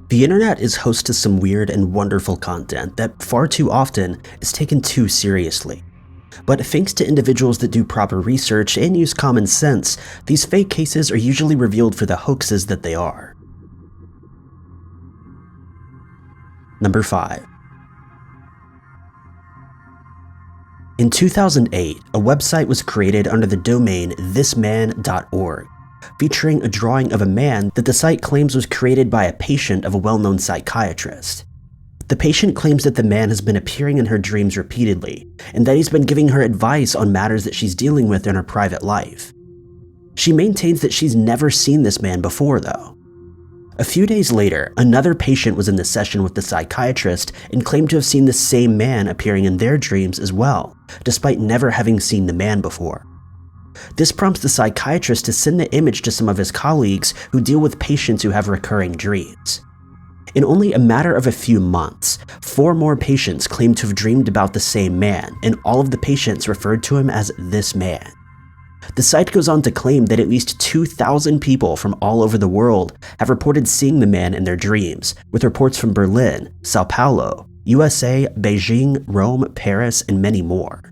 The internet is host to some weird and wonderful content that far too often is taken too seriously. But thanks to individuals that do proper research and use common sense, these fake cases are usually revealed for the hoaxes that they are. Number 5. In 2008, a website was created under the domain thisman.org, featuring a drawing of a man that the site claims was created by a patient of a well-known psychiatrist. The patient claims that the man has been appearing in her dreams repeatedly, and that he's been giving her advice on matters that she's dealing with in her private life. She maintains that she's never seen this man before, though. A few days later, another patient was in the session with the psychiatrist and claimed to have seen the same man appearing in their dreams as well, despite never having seen the man before. This prompts the psychiatrist to send the image to some of his colleagues who deal with patients who have recurring dreams. In only a matter of a few months, 4 more patients claimed to have dreamed about the same man, and all of the patients referred to him as this man. The site goes on to claim that at least 2,000 people from all over the world have reported seeing the man in their dreams, with reports from Berlin, Sao Paulo, USA, Beijing, Rome, Paris, and many more.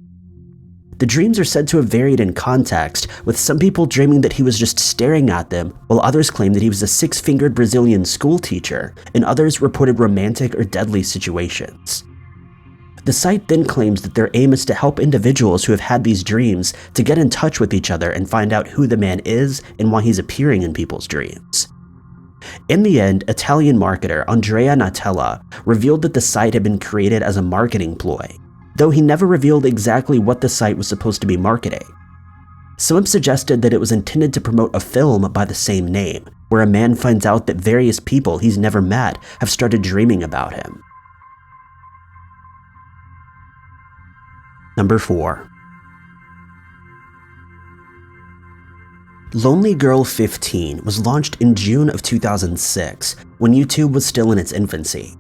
The dreams are said to have varied in context, with some people dreaming that he was just staring at them, while others claim that he was a 6-fingered Brazilian school teacher, and others reported romantic or deadly situations. The site then claims that their aim is to help individuals who have had these dreams to get in touch with each other and find out who the man is and why he's appearing in people's dreams. In the end, Italian marketer Andrea Natella revealed that the site had been created as a marketing ploy, though he never revealed exactly what the site was supposed to be marketing. Some have suggested that it was intended to promote a film by the same name, where a man finds out that various people he's never met have started dreaming about him. Number 4. Lonely Girl 15 was launched in June of 2006, when YouTube was still in its infancy.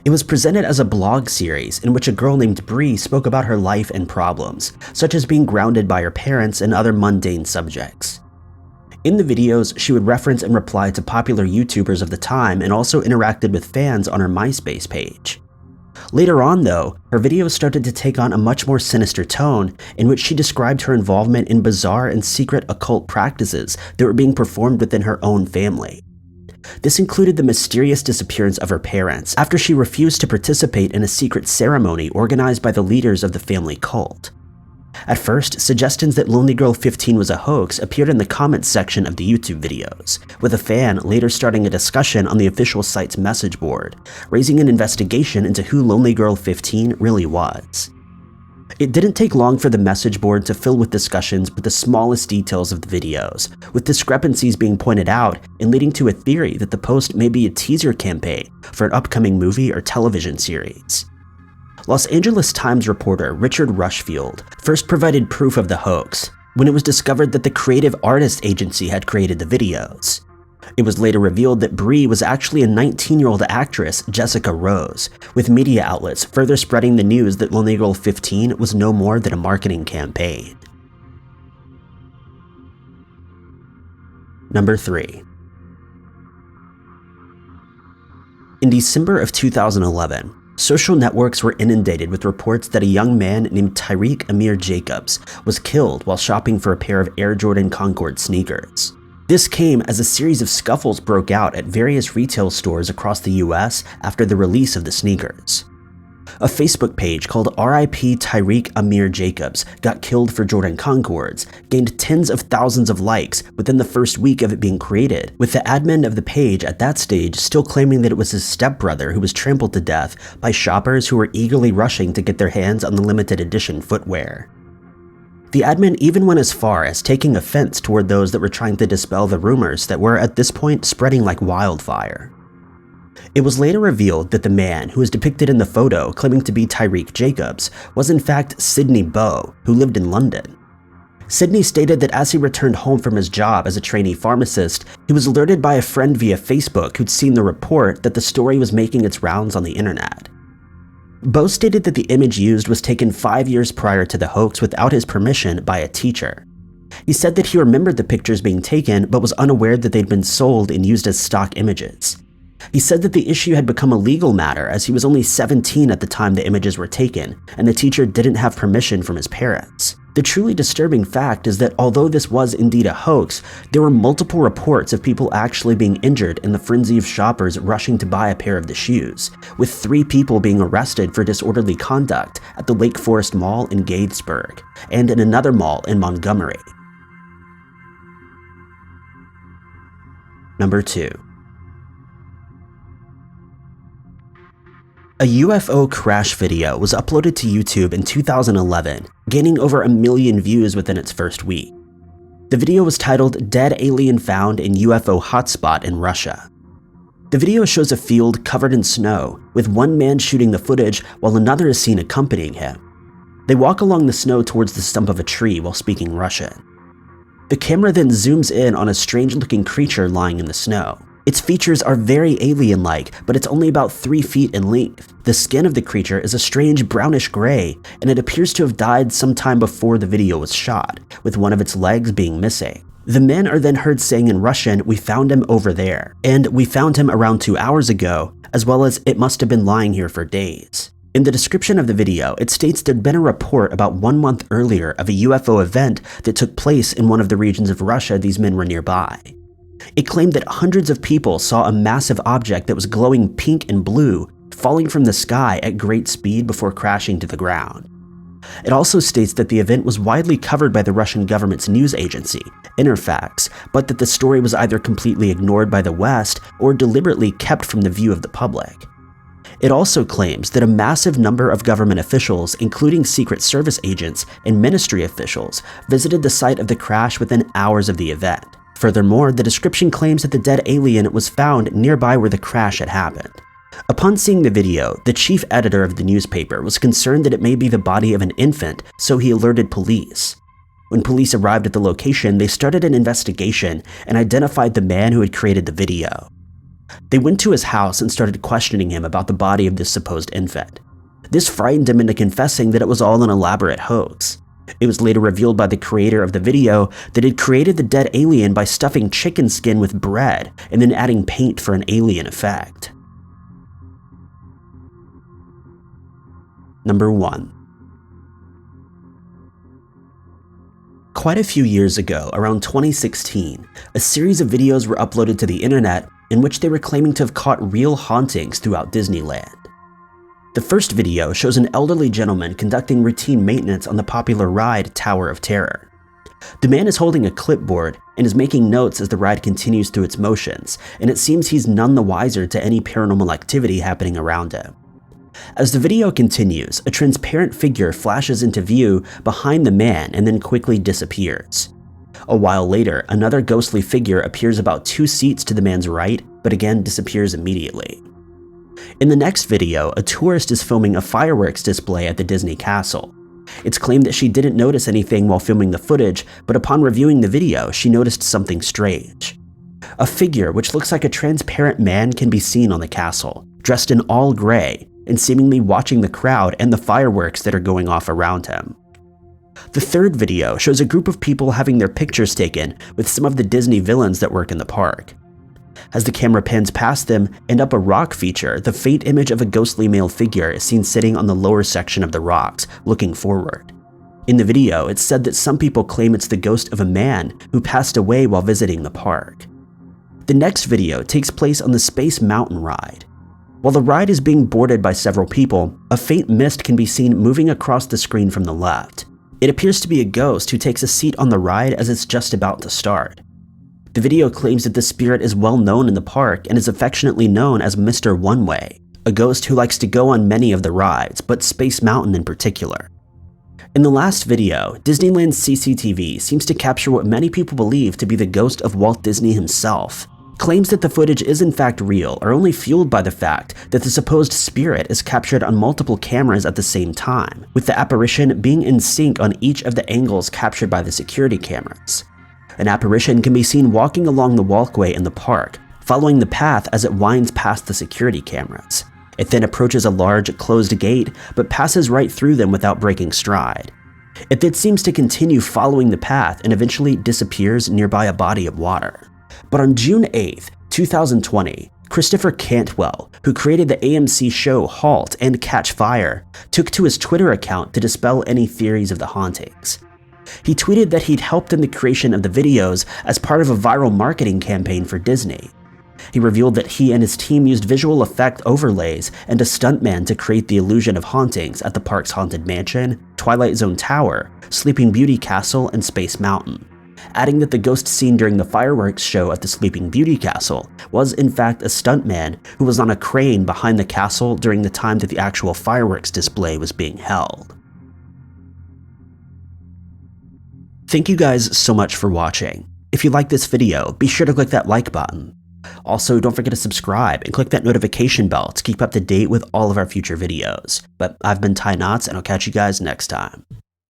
It was presented as a blog series in which a girl named Bree spoke about her life and problems, such as being grounded by her parents and other mundane subjects. In the videos, she would reference and reply to popular YouTubers of the time and also interacted with fans on her MySpace page. Later on, though, her videos started to take on a much more sinister tone in which she described her involvement in bizarre and secret occult practices that were being performed within her own family. This included the mysterious disappearance of her parents after she refused to participate in a secret ceremony organized by the leaders of the family cult. At first, suggestions that Lonely Girl 15 was a hoax appeared in the comments section of the YouTube videos, with a fan later starting a discussion on the official site's message board, raising an investigation into who Lonely Girl 15 really was. It didn't take long for the message board to fill with discussions with the smallest details of the videos, with discrepancies being pointed out and leading to a theory that the post may be a teaser campaign for an upcoming movie or television series. Los Angeles Times reporter Richard Rushfield first provided proof of the hoax when it was discovered that the creative artist agency had created the videos. It was later revealed that Bree was actually a 19-year-old actress, Jessica Rose, with media outlets further spreading the news that Lonely Girl 15 was no more than a marketing campaign. Number 3. In December of 2011, social networks were inundated with reports that a young man named Tyrique Jacobs was killed while shopping for a pair of Air Jordan Concord sneakers. This came as a series of scuffles broke out at various retail stores across the US after the release of the sneakers. A Facebook page called RIP Tyrique Jacobs got killed for Jordan Concords gained tens of thousands of likes within the first week of it being created, with the admin of the page at that stage still claiming that it was his stepbrother who was trampled to death by shoppers who were eagerly rushing to get their hands on the limited edition footwear. The admin even went as far as taking offense toward those that were trying to dispel the rumors that were at this point spreading like wildfire. It was later revealed that the man who was depicted in the photo claiming to be Tyrique Jacobs was in fact Sidney Bowe, who lived in London. Sidney stated that as he returned home from his job as a trainee pharmacist, he was alerted by a friend via Facebook who'd seen the report that the story was making its rounds on the internet. Bowe stated that the image used was taken 5 years prior to the hoax without his permission by a teacher. He said that he remembered the pictures being taken but was unaware that they'd been sold and used as stock images. He said that the issue had become a legal matter as he was only 17 at the time the images were taken, and the teacher didn't have permission from his parents. The truly disturbing fact is that although this was indeed a hoax, there were multiple reports of people actually being injured in the frenzy of shoppers rushing to buy a pair of the shoes, with 3 people being arrested for disorderly conduct at the Lake Forest Mall in Gatesburg, and in another mall in Montgomery. Number 2. A UFO crash video was uploaded to YouTube in 2011, gaining over 1 million views within its first week. The video was titled "Dead Alien Found in UFO Hotspot in Russia." The video shows a field covered in snow, with one man shooting the footage while another is seen accompanying him. They walk along the snow towards the stump of a tree while speaking Russian. The camera then zooms in on a strange-looking creature lying in the snow. Its features are very alien-like, but it's only about 3 feet in length. The skin of the creature is a strange brownish gray, and it appears to have died sometime before the video was shot, with one of its legs being missing. The men are then heard saying in Russian, "We found him over there," and "We found him around 2 hours ago," as well as "It must have been lying here for days." In the description of the video, it states there'd been a report about 1 month earlier of a UFO event that took place in one of the regions of Russia these men were nearby. It claimed that hundreds of people saw a massive object that was glowing pink and blue falling from the sky at great speed before crashing to the ground. It also states that the event was widely covered by the Russian government's news agency, Interfax, but that the story was either completely ignored by the West or deliberately kept from the view of the public. It also claims that a massive number of government officials, including Secret Service agents and ministry officials, visited the site of the crash within hours of the event. Furthermore, the description claims that the dead alien was found nearby where the crash had happened. Upon seeing the video, the chief editor of the newspaper was concerned that it may be the body of an infant, so he alerted police. When police arrived at the location, they started an investigation and identified the man who had created the video. They went to his house and started questioning him about the body of this supposed infant. This frightened him into confessing that it was all an elaborate hoax. It was later revealed by the creator of the video that he'd created the dead alien by stuffing chicken skin with bread and then adding paint for an alien effect. Number 1. Quite a few years ago, around 2016, a series of videos were uploaded to the internet in which they were claiming to have caught real hauntings throughout Disneyland. The first video shows an elderly gentleman conducting routine maintenance on the popular ride Tower of Terror. The man is holding a clipboard and is making notes as the ride continues through its motions, and it seems he's none the wiser to any paranormal activity happening around him. As the video continues, a transparent figure flashes into view behind the man and then quickly disappears. A while later, another ghostly figure appears about 2 seats to the man's right, but again disappears immediately. In the next video, a tourist is filming a fireworks display at the Disney castle. It's claimed that she didn't notice anything while filming the footage, but upon reviewing the video, she noticed something strange. A figure which looks like a transparent man can be seen on the castle, dressed in all gray, and seemingly watching the crowd and the fireworks that are going off around him. The third video shows a group of people having their pictures taken with some of the Disney villains that work in the park. As the camera pans past them and up a rock feature, the faint image of a ghostly male figure is seen sitting on the lower section of the rocks, looking forward. In the video, it's said that some people claim it's the ghost of a man who passed away while visiting the park. The next video takes place on the Space Mountain ride. While the ride is being boarded by several people, a faint mist can be seen moving across the screen from the left. It appears to be a ghost who takes a seat on the ride as it's just about to start. The video claims that the spirit is well known in the park and is affectionately known as Mr. One Way, a ghost who likes to go on many of the rides, but Space Mountain in particular. In the last video, Disneyland's CCTV seems to capture what many people believe to be the ghost of Walt Disney himself. Claims that the footage is in fact real are only fueled by the fact that the supposed spirit is captured on multiple cameras at the same time, with the apparition being in sync on each of the angles captured by the security cameras. An apparition can be seen walking along the walkway in the park, following the path as it winds past the security cameras. It then approaches a large, closed gate, but passes right through them without breaking stride. It then seems to continue following the path and eventually disappears nearby a body of water. But on June 8th, 2020, Christopher Cantwell, who created the AMC show Halt and Catch Fire, took to his Twitter account to dispel any theories of the hauntings. He tweeted that he'd helped in the creation of the videos as part of a viral marketing campaign for Disney. He revealed that he and his team used visual effect overlays and a stuntman to create the illusion of hauntings at the park's Haunted Mansion, Twilight Zone Tower, Sleeping Beauty Castle, and Space Mountain, adding that the ghost seen during the fireworks show at the Sleeping Beauty Castle was in fact a stuntman who was on a crane behind the castle during the time that the actual fireworks display was being held. Thank you guys so much for watching. If you like this video, be sure to click that like button. Also, don't forget to subscribe and click that notification bell to keep up to date with all of our future videos. But I've been Ty Knotts, and I'll catch you guys next time.